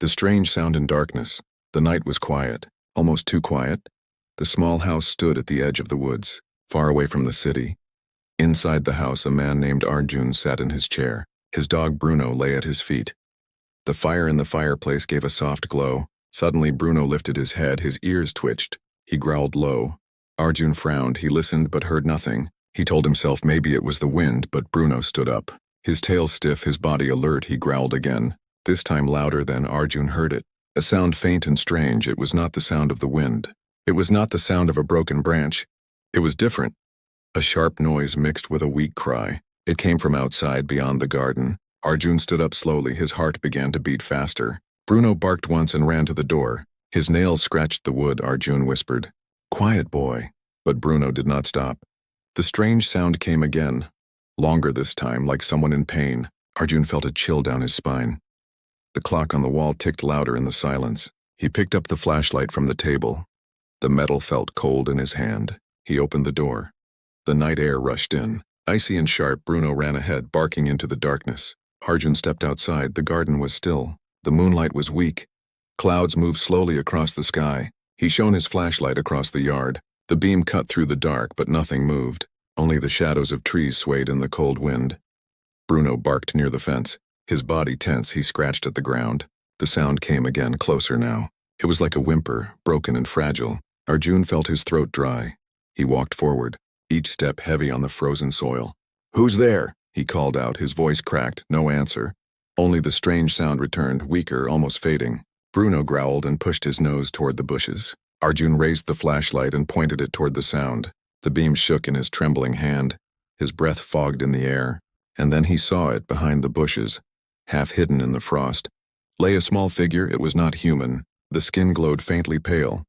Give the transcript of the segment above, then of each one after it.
The strange sound in darkness. The night was quiet, almost too quiet. The small house stood at the edge of the woods, far away from the city. Inside the house, a man named Arjun sat in his chair. His dog Bruno lay at his feet. The fire in the fireplace gave a soft glow. Suddenly Bruno lifted his head, his ears twitched. He growled low. Arjun frowned, he listened but heard nothing. He told himself maybe it was the wind, but Bruno stood up. His tail stiff, his body alert, he growled again. This time louder than Arjun heard it. A sound faint and strange. It was not the sound of the wind. It was not the sound of a broken branch. It was different. A sharp noise mixed with a weak cry. It came from outside beyond the garden. Arjun stood up slowly, his heart began to beat faster. Bruno barked once and ran to the door. His nails scratched the wood. Arjun whispered, "Quiet, boy." But Bruno did not stop. The strange sound came again. Longer this time, like someone in pain. Arjun felt a chill down his spine. The clock on the wall ticked louder in the silence. He picked up the flashlight from the table. The metal felt cold in his hand. He opened the door. The night air rushed in. Icy and sharp, Bruno ran ahead, barking into the darkness. Arjun stepped outside. The garden was still. The moonlight was weak. Clouds moved slowly across the sky. He shone his flashlight across the yard. The beam cut through the dark, but nothing moved. Only the shadows of trees swayed in the cold wind. Bruno barked near the fence. His body tense, he scratched at the ground. The sound came again, closer now. It was like a whimper, broken and fragile. Arjun felt his throat dry. He walked forward, each step heavy on the frozen soil. "Who's there?" he called out, his voice cracked, no answer. Only the strange sound returned, weaker, almost fading. Bruno growled and pushed his nose toward the bushes. Arjun raised the flashlight and pointed it toward the sound. The beam shook in his trembling hand. His breath fogged in the air. And then he saw it behind the bushes, half hidden in the frost. Lay a small figure. It was not human. The skin glowed faintly pale.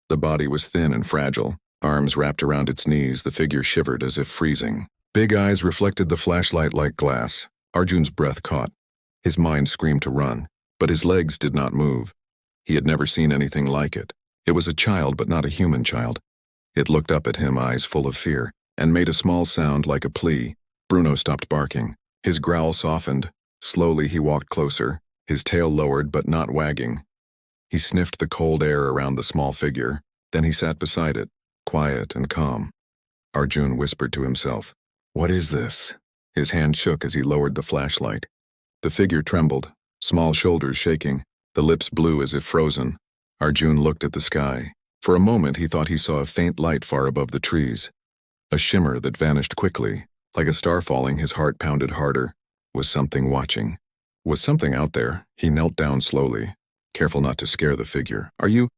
The body was thin and fragile, arms wrapped around its knees. The figure shivered as if freezing. Big eyes reflected the flashlight like glass. Arjun's breath caught. His mind screamed to run, but his legs did not move. He had never seen anything like it. It was a child, but not a human child. It looked up at him, eyes full of fear, and made a small sound like a plea. Bruno stopped barking. His growl softened. Slowly he walked closer, his tail lowered but not wagging. He sniffed the cold air around the small figure. Then he sat beside it, quiet and calm. Arjun whispered to himself, "What is this?" His hand shook as he lowered the flashlight. The figure trembled, small shoulders shaking, the lips blue as if frozen. Arjun looked at the sky. For a moment he thought he saw a faint light far above the trees. A shimmer that vanished quickly. Like a star falling, his heart pounded harder. Was something watching? Was something out there? He knelt down slowly, careful not to scare the figure. Are you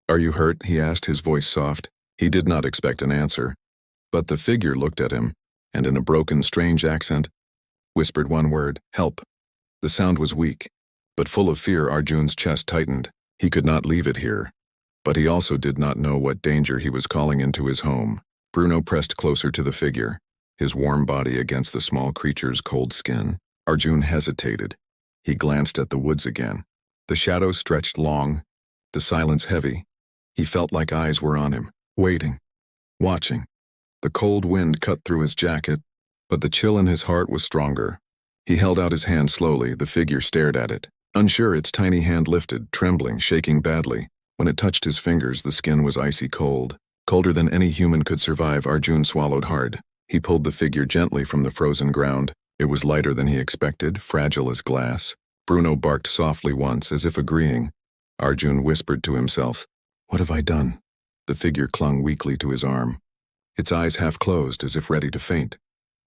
hurt?" he asked, his voice soft. He did not expect an answer. But the figure looked at him, and in a broken, strange accent, whispered one word, "Help." The sound was weak, but full of fear. Arjun's chest tightened. He could not leave it here. But he also did not know what danger he was calling into his home. Bruno pressed closer to the figure, his warm body against the small creature's cold skin. Arjun hesitated. He glanced at the woods again. The shadows stretched long, the silence heavy. He felt like eyes were on him, waiting, watching. The cold wind cut through his jacket, but the chill in his heart was stronger. He held out his hand slowly. The figure stared at it. Unsure, its tiny hand lifted, trembling, shaking badly. When it touched his fingers, the skin was icy cold. Colder than any human could survive. Arjun swallowed hard. He pulled the figure gently from the frozen ground. It was lighter than he expected, fragile as glass. Bruno barked softly once, as if agreeing. Arjun whispered to himself, "What have I done?" The figure clung weakly to his arm. Its eyes half closed, as if ready to faint.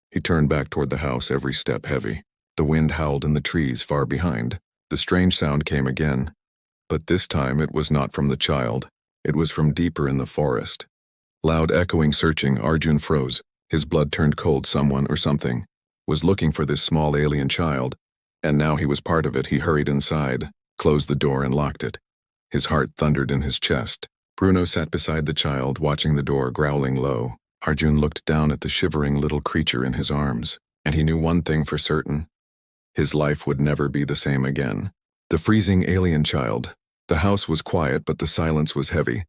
He turned back toward the house, every step heavy. The wind howled in the trees far behind. The strange sound came again. But this time it was not from the child. It was from deeper in the forest. Loud, echoing, searching. Arjun froze. His blood turned cold. Someone or something was looking for this small alien child. And now he was part of it. He hurried inside, closed the door and locked it. His heart thundered in his chest. Bruno sat beside the child, watching the door, growling low. Arjun looked down at the shivering little creature in his arms, and he knew one thing for certain. His life would never be the same again. The freezing alien child. The house was quiet, but the silence was heavy.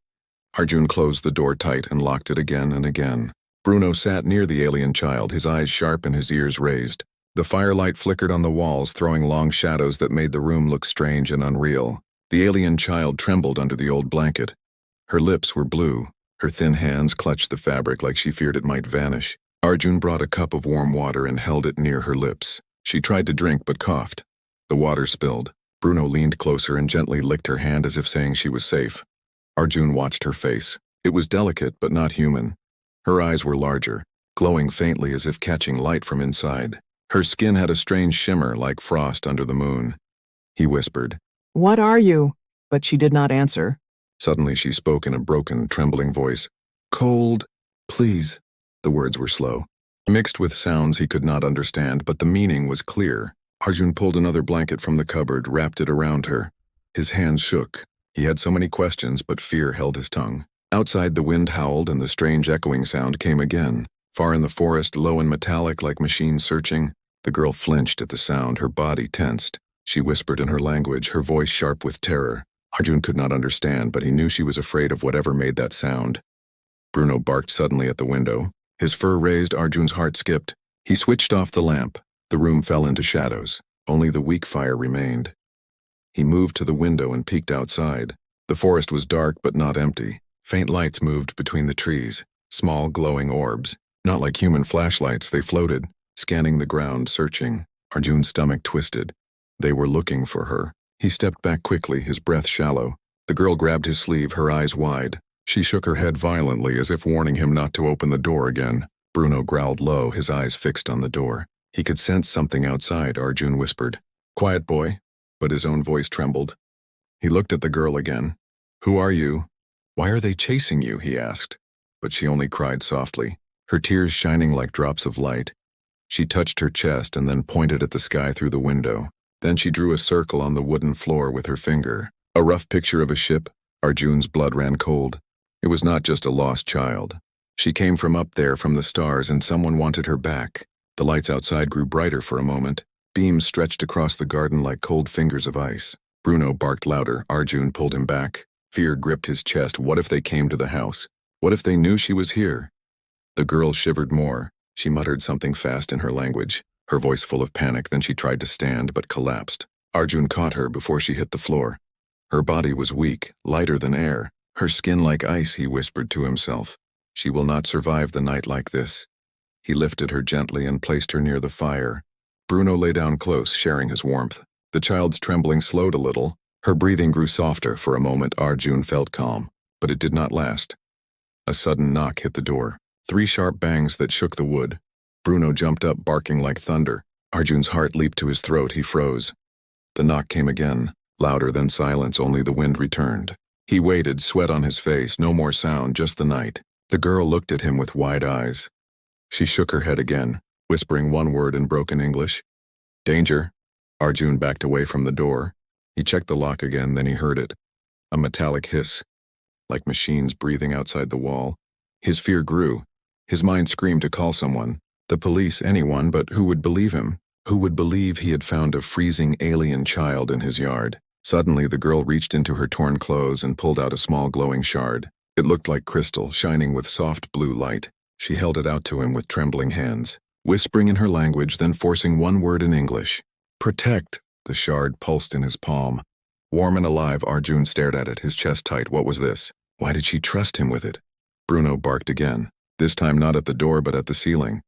Arjun closed the door tight and locked it again and again. Bruno sat near the alien child, his eyes sharp and his ears raised. The firelight flickered on the walls, throwing long shadows that made the room look strange and unreal. The alien child trembled under the old blanket. Her lips were blue. Her thin hands clutched the fabric like she feared it might vanish. Arjun brought a cup of warm water and held it near her lips. She tried to drink but coughed. The water spilled. Bruno leaned closer and gently licked her hand as if saying she was safe. Arjun watched her face. It was delicate but not human. Her eyes were larger, glowing faintly as if catching light from inside. Her skin had a strange shimmer like frost under the moon. He whispered, "What are you?" But she did not answer. Suddenly she spoke in a broken, trembling voice. "Cold, please." The words were slow, mixed with sounds he could not understand, but the meaning was clear. Arjun pulled another blanket from the cupboard, wrapped it around her. His hands shook. He had so many questions, but fear held his tongue. Outside, the wind howled and the strange echoing sound came again. Far in the forest, low and metallic like machines searching, the girl flinched at the sound, her body tensed. She whispered in her language, her voice sharp with terror. Arjun could not understand, but he knew she was afraid of whatever made that sound. Bruno barked suddenly at the window. His fur raised, Arjun's heart skipped. He switched off the lamp. The room fell into shadows. Only the weak fire remained. He moved to the window and peeked outside. The forest was dark but not empty. Faint lights moved between the trees, small glowing orbs. Not like human flashlights, they floated, scanning the ground, searching. Arjun's stomach twisted. They were looking for her. He stepped back quickly, his breath shallow. The girl grabbed his sleeve, her eyes wide. She shook her head violently as if warning him not to open the door again. Bruno growled low, his eyes fixed on the door. He could sense something outside, Arjun whispered. "Quiet, boy." But his own voice trembled. He looked at the girl again. "Who are you?" "Why are they chasing you?" he asked. But she only cried softly, her tears shining like drops of light. She touched her chest and then pointed at the sky through the window. Then she drew a circle on the wooden floor with her finger. A rough picture of a ship. Arjun's blood ran cold. It was not just a lost child. She came from up there, from the stars, and someone wanted her back. The lights outside grew brighter for a moment. Beams stretched across the garden like cold fingers of ice. Bruno barked louder. Arjun pulled him back. Fear gripped his chest. What if they came to the house? What if they knew she was here? The girl shivered more. She muttered something fast in her language, her voice full of panic. Then she tried to stand, but collapsed. Arjun caught her before she hit the floor. Her body was weak, lighter than air. Her skin like ice, he whispered to himself. She will not survive the night like this. He lifted her gently and placed her near the fire. Bruno lay down close, sharing his warmth. The child's trembling slowed a little. Her breathing grew softer. For a moment, Arjun felt calm, but it did not last. A sudden knock hit the door. 3 sharp bangs that shook the wood. Bruno jumped up, barking like thunder. Arjun's heart leaped to his throat. He froze. The knock came again, louder than silence. Only the wind returned. He waited, sweat on his face. No more sound, just the night. The girl looked at him with wide eyes. She shook her head again, whispering one word in broken English. "Danger." Arjun backed away from the door. He checked the lock again, then he heard it. A metallic hiss, like machines breathing outside the wall. His fear grew. His mind screamed to call someone. The police, anyone, but who would believe him? Who would believe he had found a freezing alien child in his yard? Suddenly, the girl reached into her torn clothes and pulled out a small glowing shard. It looked like crystal, shining with soft blue light. She held it out to him with trembling hands, whispering in her language, then forcing one word in English. "Protect." The shard pulsed in his palm. Warm and alive, Arjun stared at it, his chest tight. What was this? Why did she trust him with it? Bruno barked again, this time not at the door but at the ceiling.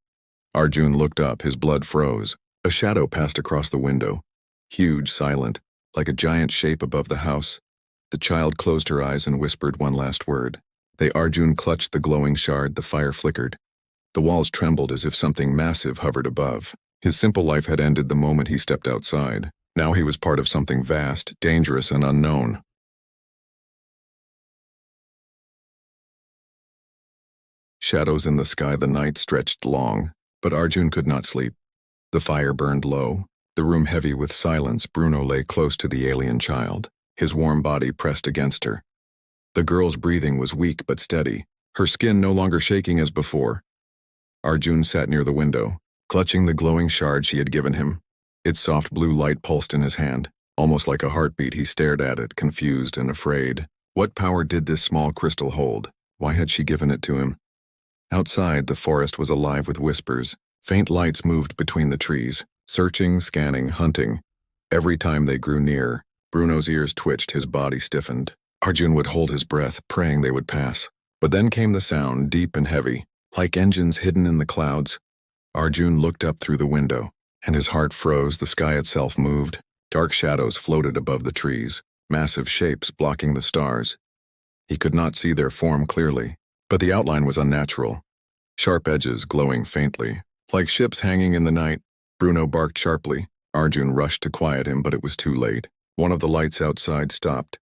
Arjun looked up, his blood froze. A shadow passed across the window, huge, silent, like a giant shape above the house. The child closed her eyes and whispered one last word. Arjun clutched the glowing shard. The fire flickered. The walls trembled as if something massive hovered above. His simple life had ended the moment he stepped outside. Now he was part of something vast, dangerous, and unknown. Shadows in the sky. The night stretched long, but Arjun could not sleep. The fire burned low, the room heavy with silence. Bruno lay close to the alien child, his warm body pressed against her. The girl's breathing was weak but steady, her skin no longer shaking as before. Arjun sat near the window, clutching the glowing shard she had given him. Its soft blue light pulsed in his hand. Almost like a heartbeat, he stared at it, confused and afraid. What power did this small crystal hold? Why had she given it to him? Outside, the forest was alive with whispers. Faint lights moved between the trees. Searching, scanning, hunting. Every time they grew near, Bruno's ears twitched, his body stiffened. Arjun would hold his breath, praying they would pass. But then came the sound, deep and heavy, like engines hidden in the clouds. Arjun looked up through the window, and his heart froze. The sky itself moved. Dark shadows floated above the trees, massive shapes blocking the stars. He could not see their form clearly, but the outline was unnatural. Sharp edges glowing faintly, like ships hanging in the night. Bruno barked sharply. Arjun rushed to quiet him, but it was too late. One of the lights outside stopped.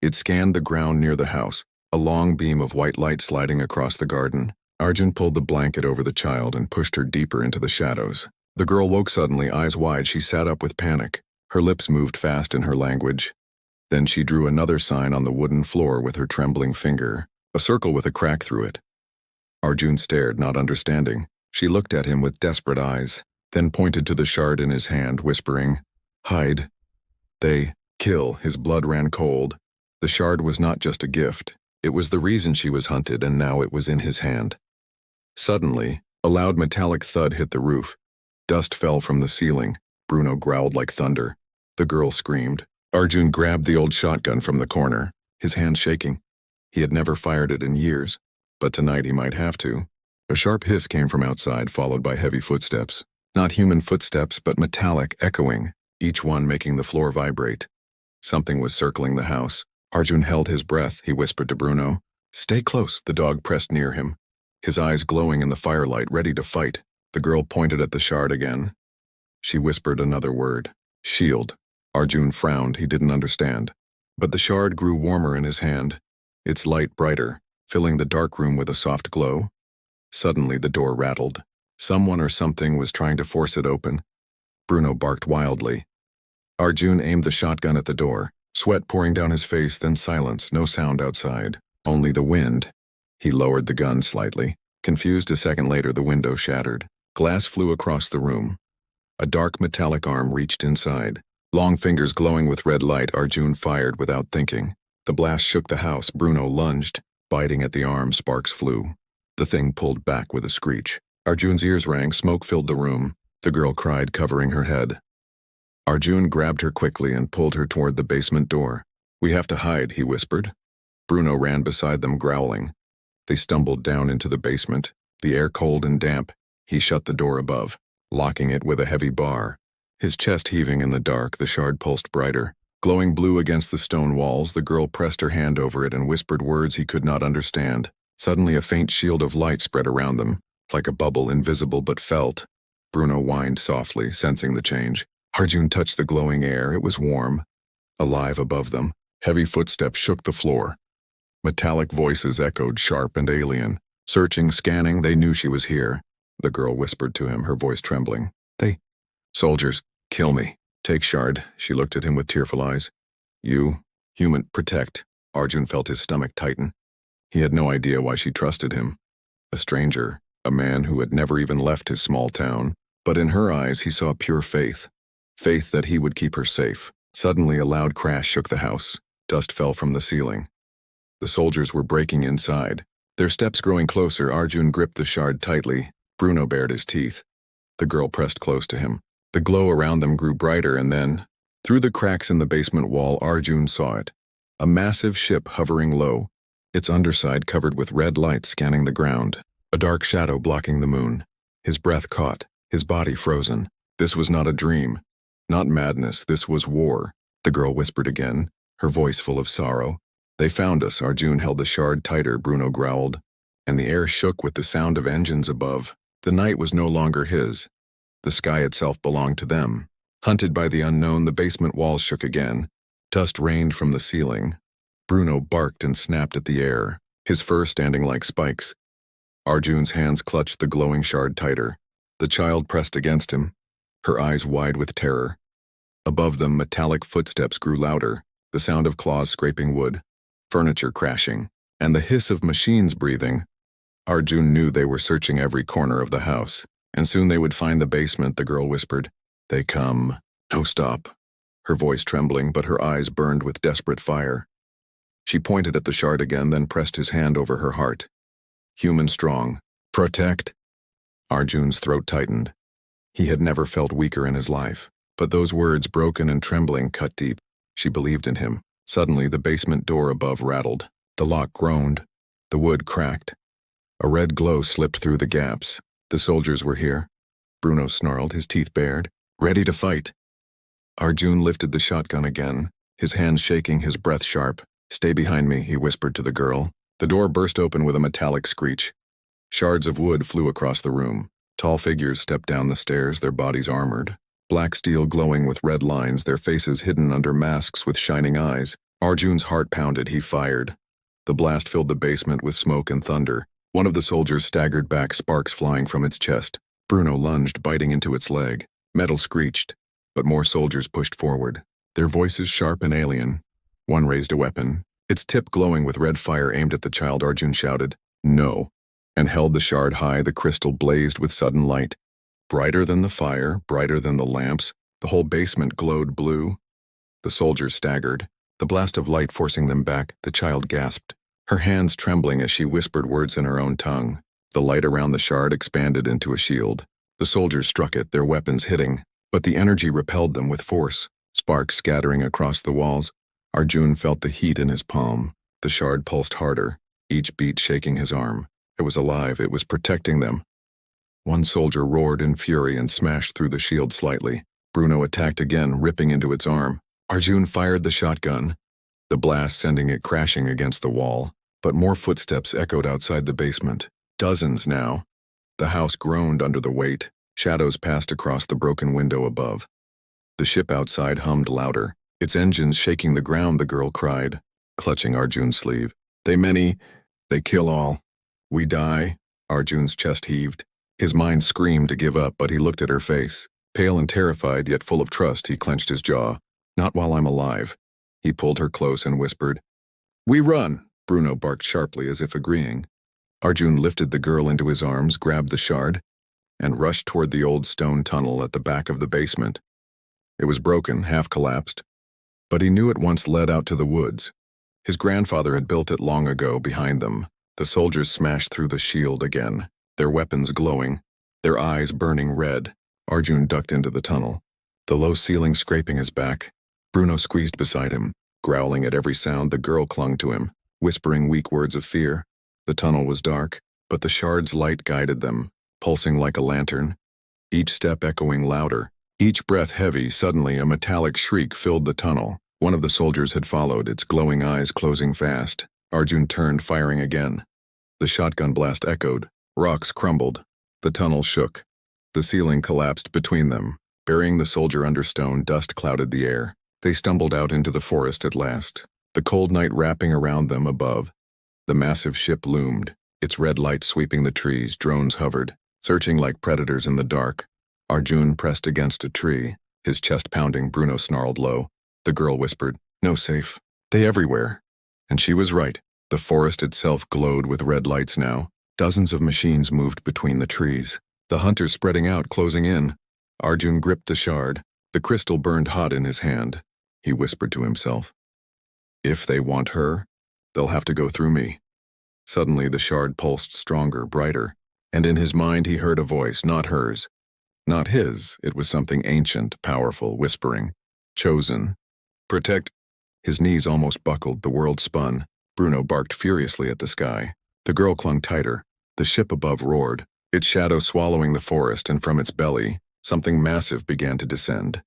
It scanned the ground near the house, a long beam of white light sliding across the garden. Arjun pulled the blanket over the child and pushed her deeper into the shadows. The girl woke suddenly, eyes wide. She sat up with panic. Her lips moved fast in her language. Then she drew another sign on the wooden floor with her trembling finger, a circle with a crack through it. Arjun stared, not understanding. She looked at him with desperate eyes, then pointed to the shard in his hand, whispering, "Hide. They kill." His blood ran cold. The shard was not just a gift. It was the reason she was hunted, and now it was in his hand. Suddenly, a loud metallic thud hit the roof. Dust fell from the ceiling. Bruno growled like thunder. The girl screamed. Arjun grabbed the old shotgun from the corner, his hand shaking. He had never fired it in years, but tonight he might have to. A sharp hiss came from outside, followed by heavy footsteps. Not human footsteps, but metallic, echoing, each one making the floor vibrate. Something was circling the house. Arjun held his breath. He whispered to Bruno, "Stay close." The dog pressed near him, his eyes glowing in the firelight, ready to fight. The girl pointed at the shard again. She whispered another word, "Shield." Arjun frowned. He didn't understand. But the shard grew warmer in his hand, its light brighter, filling the dark room with a soft glow. Suddenly the door rattled. Someone or something was trying to force it open. Bruno barked wildly. Arjun aimed the shotgun at the door, sweat pouring down his face, then silence, no sound outside, only the wind. He lowered the gun slightly. Confused, a second later, the window shattered. Glass flew across the room. A dark metallic arm reached inside. Long fingers glowing with red light. Arjun fired without thinking. The blast shook the house. Bruno lunged, biting at the arm. Sparks flew. The thing pulled back with a screech. Arjun's ears rang. Smoke filled the room. The girl cried, covering her head. Arjun grabbed her quickly and pulled her toward the basement door. "We have to hide," he whispered. Bruno ran beside them, growling. They stumbled down into the basement, the air cold and damp. He shut the door above, locking it with a heavy bar. His chest heaving in the dark, the shard pulsed brighter. Glowing blue against the stone walls, the girl pressed her hand over it and whispered words he could not understand. Suddenly a faint shield of light spread around them, like a bubble, invisible but felt. Bruno whined softly, sensing the change. Arjun touched the glowing air. It was warm, alive above them. Heavy footsteps shook the floor. Metallic voices echoed, sharp and alien. Searching, scanning, they knew she was here. The girl whispered to him, her voice trembling. "They, soldiers, kill me. Take shard." She looked at him with tearful eyes. "You, human, protect." Arjun felt his stomach tighten. He had no idea why she trusted him. A stranger, a man who had never even left his small town. But in her eyes he saw pure faith. Faith that he would keep her safe. Suddenly a loud crash shook the house. Dust fell from the ceiling. The soldiers were breaking inside. Their steps growing closer. Arjun gripped the shard tightly. Bruno bared his teeth. The girl pressed close to him. The glow around them grew brighter, and then, through the cracks in the basement wall, Arjun saw it. A massive ship hovering low, its underside covered with red light scanning the ground. A dark shadow blocking the moon. His breath caught, his body frozen. This was not a dream. Not madness, this was war. The girl whispered again, her voice full of sorrow. "They found us." Arjun held the shard tighter. Bruno growled, and the air shook with the sound of engines above. The night was no longer his. The sky itself belonged to them. Hunted by the unknown, the basement walls shook again. Dust rained from the ceiling. Bruno barked and snapped at the air, his fur standing like spikes. Arjun's hands clutched the glowing shard tighter. The child pressed against him, her eyes wide with terror. Above them, metallic footsteps grew louder, the sound of claws scraping wood, furniture crashing, and the hiss of machines breathing. Arjun knew they were searching every corner of the house, and soon they would find the basement. The girl whispered, "They come. No, stop." Her voice trembling, but her eyes burned with desperate fire. She pointed at the shard again, then pressed his hand over her heart. "Human strong. Protect." Arjun's throat tightened. He had never felt weaker in his life, but those words, broken and trembling, cut deep. She believed in him. Suddenly, the basement door above rattled. The lock groaned. The wood cracked. A red glow slipped through the gaps. The soldiers were here. Bruno snarled, his teeth bared, ready to fight. Arjun lifted the shotgun again, his hands shaking, his breath sharp. "Stay behind me," he whispered to the girl. The door burst open with a metallic screech. Shards of wood flew across the room. Tall figures stepped down the stairs, their bodies armored. Black steel glowing with red lines, their faces hidden under masks with shining eyes. Arjun's heart pounded, he fired. The blast filled the basement with smoke and thunder. One of the soldiers staggered back, sparks flying from its chest. Bruno lunged, biting into its leg. Metal screeched, but more soldiers pushed forward, their voices sharp and alien. One raised a weapon, its tip glowing with red fire aimed at the child. Arjun shouted, "No," and held the shard high. The crystal blazed with sudden light. Brighter than the fire, brighter than the lamps, the whole basement glowed blue. The soldiers staggered, the blast of light forcing them back. The child gasped, her hands trembling as she whispered words in her own tongue. The light around the shard expanded into a shield. The soldiers struck it, their weapons hitting, but the energy repelled them with force, sparks scattering across the walls. Arjun felt the heat in his palm. The shard pulsed harder, each beat shaking his arm. It was alive, it was protecting them. One soldier roared in fury and smashed through the shield slightly. Bruno attacked again, ripping into its arm. Arjun fired the shotgun, the blast sending it crashing against the wall. But more footsteps echoed outside the basement. Dozens now. The house groaned under the weight. Shadows passed across the broken window above. The ship outside hummed louder, its engines shaking the ground. The girl cried, clutching Arjun's sleeve. They kill all. We die." Arjun's chest heaved. His mind screamed to give up, but he looked at her face. Pale and terrified, yet full of trust, he clenched his jaw. "Not while I'm alive." He pulled her close and whispered. "We run," Bruno barked sharply as if agreeing. Arjun lifted the girl into his arms, grabbed the shard, and rushed toward the old stone tunnel at the back of the basement. It was broken, half collapsed, but he knew it once led out to the woods. His grandfather had built it long ago behind them. The soldiers smashed through the shield again, their weapons glowing, their eyes burning red. Arjun ducked into the tunnel, the low ceiling scraping his back. Bruno squeezed beside him, growling at every sound. The girl clung to him, whispering weak words of fear. The tunnel was dark, but the shard's light guided them, pulsing like a lantern, each step echoing louder, each breath heavy. Suddenly, a metallic shriek filled the tunnel. One of the soldiers had followed, its glowing eyes closing fast. Arjun turned, firing again. The shotgun blast echoed. Rocks crumbled. The tunnel shook. The ceiling collapsed between them, burying the soldier under stone. Dust clouded the air. They stumbled out into the forest at last, the cold night wrapping around them above. The massive ship loomed, its red light sweeping the trees. Drones hovered, searching like predators in the dark. Arjun pressed against a tree, his chest pounding. Bruno snarled low. The girl whispered, "No safe. They everywhere." And she was right. The forest itself glowed with red lights now. Dozens of machines moved between the trees, the hunters spreading out, closing in. Arjun gripped the shard. The crystal burned hot in his hand. He whispered to himself, "If they want her, they'll have to go through me." Suddenly the shard pulsed stronger, brighter, and in his mind he heard a voice, not hers, not his. It was something ancient, powerful, whispering, "Chosen. Protect." His knees almost buckled, the world spun. Bruno barked furiously at the sky. The girl clung tighter. The ship above roared, its shadow swallowing the forest, and from its belly, something massive began to descend.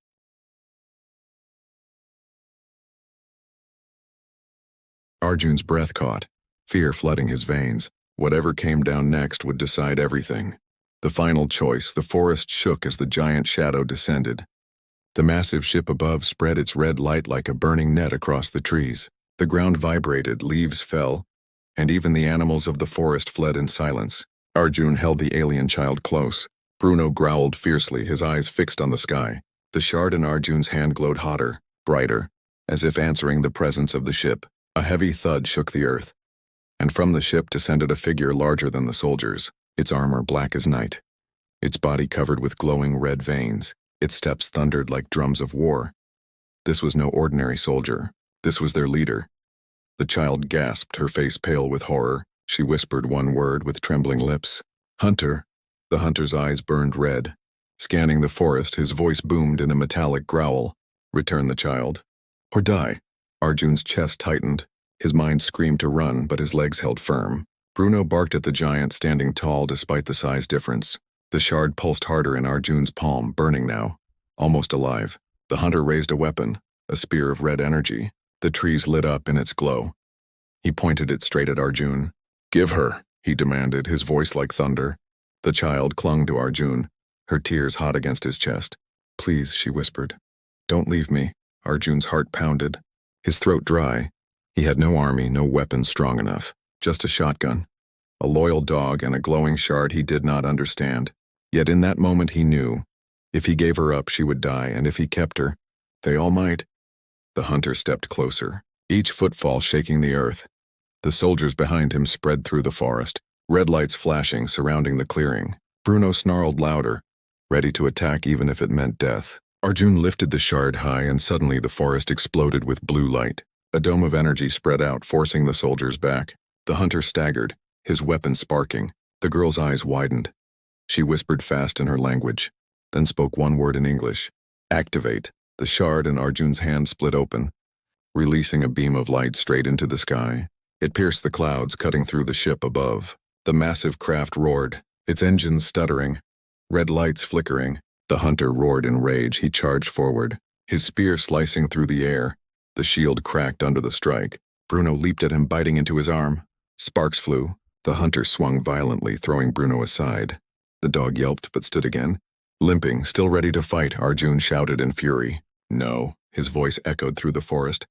Arjun's breath caught, fear flooding his veins. Whatever came down next would decide everything. The final choice. The forest shook as the giant shadow descended. The massive ship above spread its red light like a burning net across the trees. The ground vibrated, leaves fell, and even the animals of the forest fled in silence. Arjun held the alien child close. Bruno growled fiercely, his eyes fixed on the sky. The shard in Arjun's hand glowed hotter, brighter, as if answering the presence of the ship. A heavy thud shook the earth, and from the ship descended a figure larger than the soldiers, its armor black as night, its body covered with glowing red veins. Its steps thundered like drums of war. This was no ordinary soldier. This was their leader. The child gasped, her face pale with horror. She whispered one word with trembling lips. "Hunter." The hunter's eyes burned red. Scanning the forest, his voice boomed in a metallic growl. Return the child. Or die. Arjun's chest tightened. His mind screamed to run, but his legs held firm. Bruno barked at the giant, standing tall despite the size difference. The shard pulsed harder in Arjun's palm, burning now. Almost alive. The hunter raised a weapon, a spear of red energy. The trees lit up in its glow. He pointed it straight at Arjun. Give her, he demanded, his voice like thunder. The child clung to Arjun, her tears hot against his chest. Please, she whispered. Don't leave me. Arjun's heart pounded, his throat dry. He had no army, no weapon strong enough, just a shotgun, a loyal dog, and a glowing shard he did not understand. Yet in that moment he knew, if he gave her up she would die, and if he kept her, they all might. The hunter stepped closer, each footfall shaking the earth. The soldiers behind him spread through the forest, red lights flashing, surrounding the clearing. Bruno snarled louder, ready to attack even if it meant death. Arjun lifted the shard high, and suddenly the forest exploded with blue light. A dome of energy spread out, forcing the soldiers back. The hunter staggered, his weapon sparking. The girl's eyes widened. She whispered fast in her language, then spoke one word in English. Activate. The shard in Arjun's hand split open, releasing a beam of light straight into the sky. It pierced the clouds, cutting through the ship above. The massive craft roared, its engines stuttering, red lights flickering. The hunter roared in rage. He charged forward, his spear slicing through the air. The shield cracked under the strike. Bruno leaped at him, biting into his arm. Sparks flew. The hunter swung violently, throwing Bruno aside. The dog yelped but stood again. Limping, still ready to fight, Arjun shouted in fury. No, his voice echoed through the forest.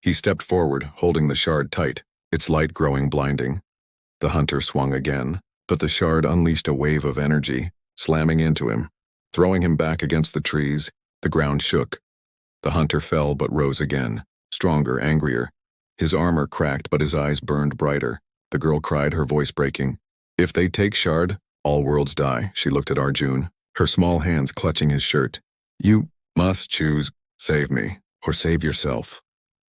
He stepped forward, holding the shard tight, its light growing blinding. The hunter swung again, but the shard unleashed a wave of energy, slamming into him, throwing him back against the trees. The ground shook. The hunter fell but rose again, stronger, angrier. His armor cracked, but his eyes burned brighter. The girl cried, her voice breaking. If they take shard, all worlds die. She looked at Arjun, her small hands clutching his shirt. You must choose. Save me, or save yourself.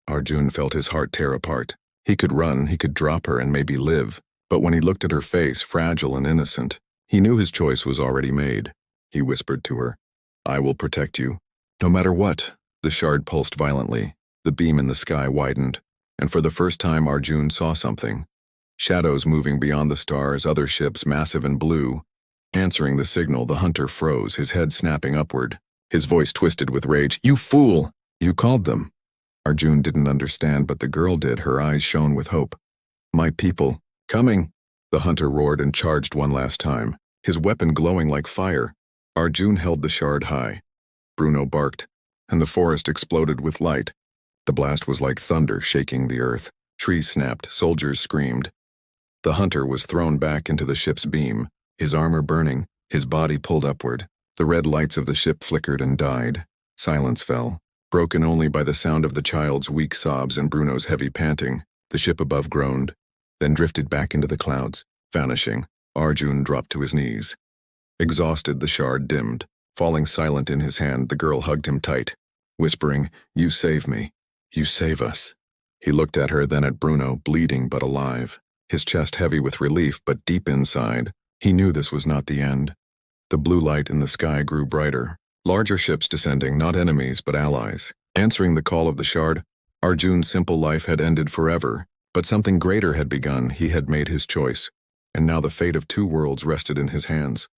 Arjun felt his heart tear apart. He could run, he could drop her and maybe live. But when he looked at her face, fragile and innocent, he knew his choice was already made. He whispered to her, I will protect you, no matter what. The shard pulsed violently. The beam in the sky widened, and for the first time Arjun saw something. Shadows moving beyond the stars, other ships massive and blue. Answering the signal, the hunter froze, his head snapping upward. His voice twisted with rage. You fool! You called them. Arjun didn't understand, but the girl did. Her eyes shone with hope. My people, coming! The hunter roared and charged one last time, his weapon glowing like fire. Arjun held the shard high. Bruno barked, and the forest exploded with light. The blast was like thunder, shaking the earth. Trees snapped, soldiers screamed. The hunter was thrown back into the ship's beam, his armor burning, his body pulled upward. The red lights of the ship flickered and died. Silence fell, broken only by the sound of the child's weak sobs and Bruno's heavy panting. The ship above groaned, then drifted back into the clouds, vanishing. Arjun dropped to his knees. Exhausted, the shard dimmed. Falling silent in his hand, the girl hugged him tight, whispering, You save me. You save us. He looked at her, then at Bruno, bleeding but alive. His chest heavy with relief, but deep inside, he knew this was not the end. The blue light in the sky grew brighter. Larger ships descending, not enemies, but allies. Answering the call of the shard, Arjun's simple life had ended forever, but something greater had begun. He had made his choice, and now the fate of two worlds rested in his hands.